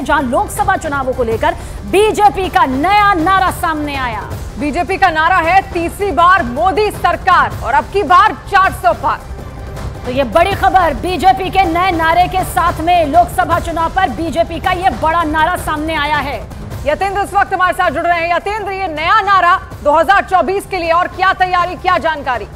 जहां लोकसभा चुनावों को लेकर बीजेपी का नया नारा सामने आया। बीजेपी का नारा है तीसरी बार मोदी सरकार और अब की बार 400 पार। तो ये बड़ी खबर, बीजेपी के नए नारे के साथ में लोकसभा चुनाव पर बीजेपी का ये बड़ा नारा सामने आया है। यतेंद्र इस वक्त हमारे साथ जुड़ रहे हैं। यतेंद्र, ये नया नारा 2024 के लिए और क्या तैयारी, क्या जानकारी?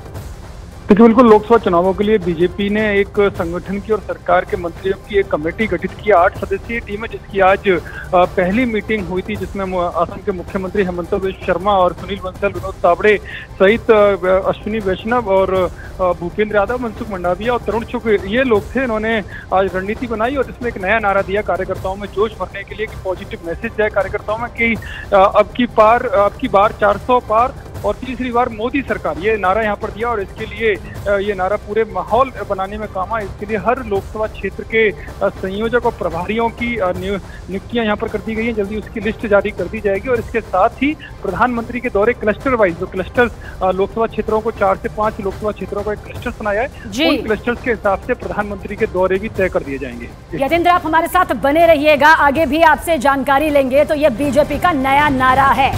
देखिए, बिल्कुल लोकसभा चुनावों के लिए बीजेपी ने एक संगठन की और सरकार के मंत्रियों की एक कमेटी गठित की। 8 सदस्यीय टीम है जिसकी आज पहली मीटिंग हुई थी, जिसमें असम के मुख्यमंत्री हेमंत बिस्वा शर्मा और सुनील बंसल, विनोद तावड़े सहित अश्विनी वैष्णव और भूपेंद्र यादव, मनसुख मंडाविया और तरुण चुग ये लोग थे। इन्होंने आज रणनीति बनाई और इसमें एक नया नारा दिया कार्यकर्ताओं में जोश भरने के लिए कि पॉजिटिव मैसेज जाए कार्यकर्ताओं में कि अब की बार 400 पार और तीसरी बार मोदी सरकार, ये नारा यहाँ पर दिया। और इसके लिए ये नारा पूरे माहौल बनाने में काम आया। इसके लिए हर लोकसभा क्षेत्र के संयोजक और प्रभारियों की नियुक्तियां यहाँ पर कर दी गई हैं। जल्दी उसकी लिस्ट जारी कर दी जाएगी और इसके साथ ही प्रधानमंत्री के दौरे क्लस्टर वाइज, जो क्लस्टर लोकसभा क्षेत्रों को 4 से 5 लोकसभा क्षेत्रों का एक क्लस्टर बनाया है, उन क्लस्टर्स के हिसाब से प्रधानमंत्री के दौरे भी तय कर दिए जाएंगे। यतेंद्र, आप हमारे साथ बने रहिएगा, आगे भी आपसे जानकारी लेंगे। तो ये बीजेपी का नया नारा है,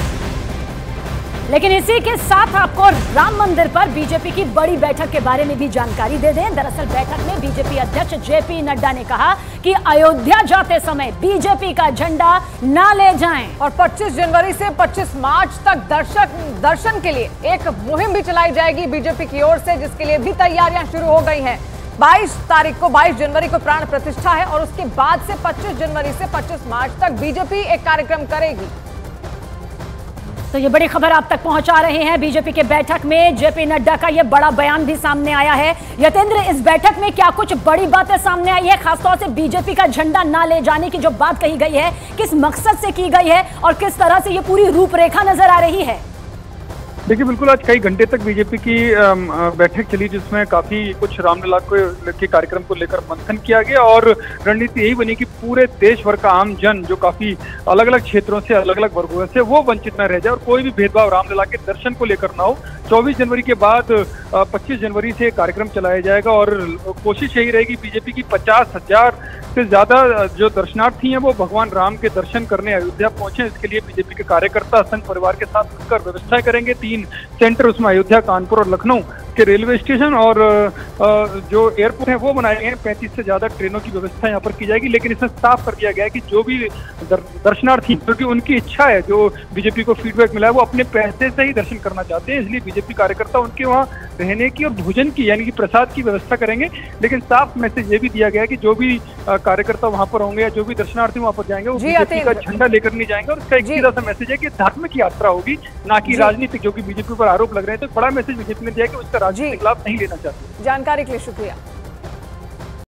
लेकिन इसी के साथ आपको राम मंदिर पर बीजेपी की बड़ी बैठक के बारे में भी जानकारी दे दें। दरअसल बैठक में बीजेपी अध्यक्ष जेपी नड्डा ने कहा कि अयोध्या जाते समय बीजेपी का झंडा ना ले जाएं और 25 जनवरी से 25 मार्च तक दर्शन के लिए एक मुहिम भी चलाई जाएगी बीजेपी की ओर से, जिसके लिए भी तैयारियां शुरू हो गई हैं। 22 जनवरी को प्राण प्रतिष्ठा है और उसके बाद से 25 जनवरी से 25 मार्च तक बीजेपी एक कार्यक्रम करेगी। तो ये बड़ी खबर आप तक पहुंचा रहे हैं। बीजेपी के बैठक में जेपी नड्डा का ये बड़ा बयान भी सामने आया है। यतेंद्र, इस बैठक में क्या कुछ बड़ी बातें सामने आई है? खासतौर से बीजेपी का झंडा ना ले जाने की जो बात कही गई है, किस मकसद से की गई है और किस तरह से ये पूरी रूपरेखा नजर आ रही है? देखिए, बिल्कुल आज कई घंटे तक बीजेपी की बैठक चली, जिसमें काफी कुछ रामलला के कार्यक्रम को लेकर मंथन किया गया और रणनीति यही बनी कि पूरे देश भर का आम जन जो काफी अलग अलग क्षेत्रों से, अलग अलग वर्गों से, वो वंचित न रह जाए और कोई भी भेदभाव रामलला के दर्शन को लेकर ना हो। 24 जनवरी के बाद 25 जनवरी से कार्यक्रम चलाया जाएगा और कोशिश यही रहेगी बीजेपी की 50,000 से ज्यादा जो दर्शनार्थी हैं वो भगवान राम के दर्शन करने अयोध्या पहुंचे। इसके लिए बीजेपी के कार्यकर्ता संघ परिवार के साथ मिलकर व्यवस्थाएं करेंगे। 3 सेंटर उसमें अयोध्या, कानपुर और लखनऊ के रेलवे स्टेशन और जो एयरपोर्ट है वो बनाए गए हैं। 35 से ज्यादा ट्रेनों की व्यवस्था यहाँ पर की जाएगी, लेकिन इसमें साफ कर दिया गया है कि जो भी दर्शनार्थी, क्योंकि उनकी इच्छा है, जो बीजेपी को फीडबैक मिला है, वो अपने पैसे से ही दर्शन करना चाहते हैं। इसलिए बीजेपी कार्यकर्ता उनके वहाँ रहने की और भोजन की यानी कि प्रसाद की व्यवस्था करेंगे। लेकिन साफ मैसेज ये भी दिया गया है कि जो भी कार्यकर्ता वहाँ पर होंगे या जो भी दर्शनार्थी वहाँ पर जाएंगे वो बीजेपी का झंडा लेकर नहीं जाएंगे। और इसका एक सीधा सा मैसेज है कि धार्मिक यात्रा होगी, ना कि राजनीतिक, जो कि बीजेपी पर आरोप लग रहे हैं। तो बड़ा मैसेज बीजेपी ने दिया कि उसका राजनीतिक लाभ नहीं लेना चाहती। जानकारी के लिए शुक्रिया।